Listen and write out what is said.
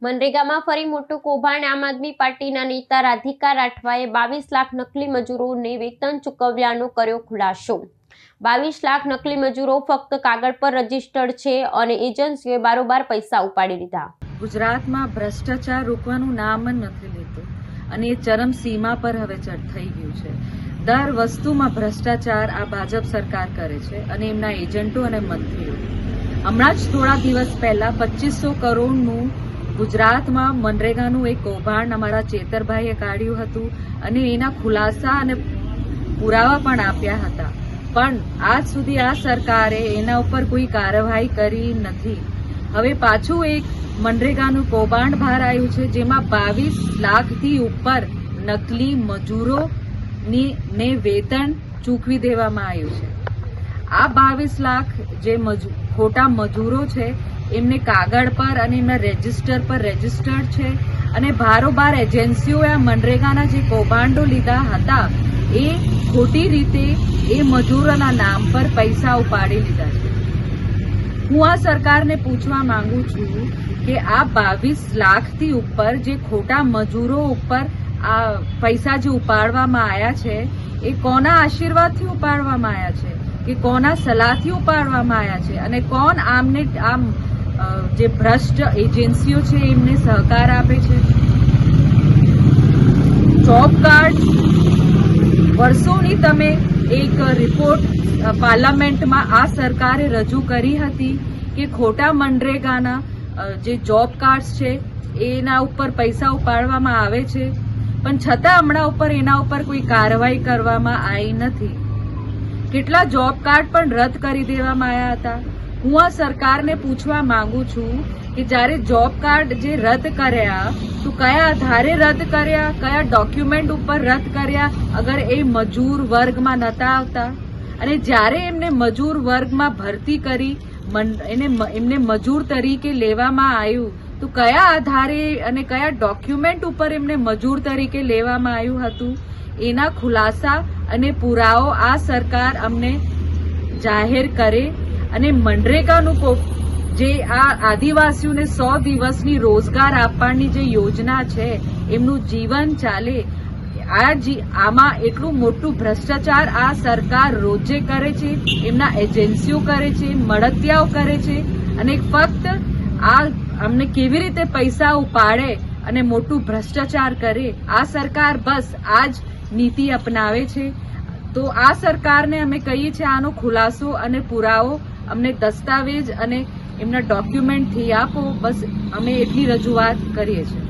મનરેગામાં ફરી મોટું કૌભાંડ। આમ આદમી પાર્ટીના નેતા રાધિકા રાઠવાએ 22 લાખ નકલી મજૂરોને વેતન ચૂકવ્યાનો કર્યો ખુલાસો। 22 લાખ નકલી મજૂરો ફક્ત કાગળ પર રજીસ્ટર્ડ છે અને એજન્સીઓએ બારોબાર પૈસા ઉપાડી લીધા। ગુજરાતમાં ભ્રષ્ટાચાર રોકવાનું નામ જ નથી લેતું અને એ ચરમસીમા પર હવે થઈ ગયું છે। દર વસ્તુમાં ભ્રષ્ટાચાર આ ભાજપ સરકાર કરે છે અને એમના એજન્ટો અને મંત્રીઓ। હમણાં જ થોડા દિવસ પહેલા 2500 કરોડનું ગુજરાતમાં મનરેગાનું એક કૌભાંડ અમારા ચેતરભાઈએ કાઢ્યું હતું અને એના ખુલાસા અને પુરાવા પણ આપ્યા હતા, પણ આજ સુધી આ સરકારે એના ઉપર કોઈ કાર્યવાહી કરી નથી। હવે પાછું એક મનરેગાનું કૌભાંડ બહાર આવ્યું છે, જેમાં 22 લાખથી ઉપર નકલી મજૂરોને વેતન ચૂકવી દેવામાં આવ્યું છે। આ 22 લાખ જે ખોટા મજૂરો છે એમને કાગળ પર અને એમના રજિસ્ટર પર રજિસ્ટર્ડ છે અને બારોબાર એજન્સીઓએ આ મનરેગાના જે કૌભાંડો લીધા હતા એ ખોટી રીતે એ મજૂરોના નામ પર પૈસા ઉપાડી લીધા છે। હું આ સરકારને પૂછવા માંગુ છું કે આ 22 લાખથી ઉપર જે ખોટા મજૂરો ઉપર આ પૈસા જે ઉપાડવામાં આવ્યા છે એ કોના આશીર્વાદથી ઉપાડવામાં આવ્યા છે કે કોના સલાહથી ઉપાડવામાં આવ્યા છે અને કોણ આમ જે ભ્રષ્ટ એજન્સીઓ છે એમને સહકાર આપે છે। જોબ કાર્ડ વર્ષોની તમે એક રિપોર્ટ પાર્લામેન્ટમાં આ સરકારે રજૂ કરી હતી કે ખોટા મનરેગાના જે જોબ કાર્ડ્સ છે એના ઉપર પૈસા ઉપાડવામાં આવે છે, પણ છતાં હમણાં ઉપર એના ઉપર કોઈ કાર્યવાહી કરવામાં આવી નથી। કેટલા જોબ કાર્ડ પણ રદ કરી દેવામાં આવ્યા હતા। હું આ સરકારને પૂછવા માંગુ છું કે જ્યારે જોબ કાર્ડ જે રદ કર્યા તો કયા આધારે રદ કર્યા, કયા ડોક્યુમેન્ટ ઉપર રદ કર્યા અગર એ મજૂર વર્ગમાં નતા આવતા, અને જ્યારે એમને મજૂર વર્ગમાં ભરતી કરી એમને મજૂર તરીકે લેવામાં આવ્યું તો કયા આધારે અને કયા ડોક્યુમેન્ટ ઉપર એમને મજૂર તરીકે લેવામાં આવ્યું હતું એના ખુલાસા અને પુરાવો આ સરકાર અમને જાહેર કરે અને મનરેગાનું જે આ આદિવાસીઓને 100 દિવસની રોજગાર આપવાની જે યોજના છે એમનું જીવન ચાલે, આમાં એટલું મોટું ભ્રષ્ટાચાર આ સરકાર રોજે કરે છે, એમના એજન્સીઓ કરે છે, મળતિયાઓ કરે છે અને ફક્ત આ અમને કેવી રીતે પૈસા ઉપાડે અને મોટું ભ્રષ્ટાચાર કરે આ સરકાર બસ આ જ નીતિ અપનાવે છે। તો આ સરકારને અમે કહીએ છીએ આનો ખુલાસો અને પુરાવો અમને દસ્તાવેજ અને એમના ડોક્યુમેન્ટથી આપો, બસ અમે એટલી રજૂઆત કરીએ છીએ।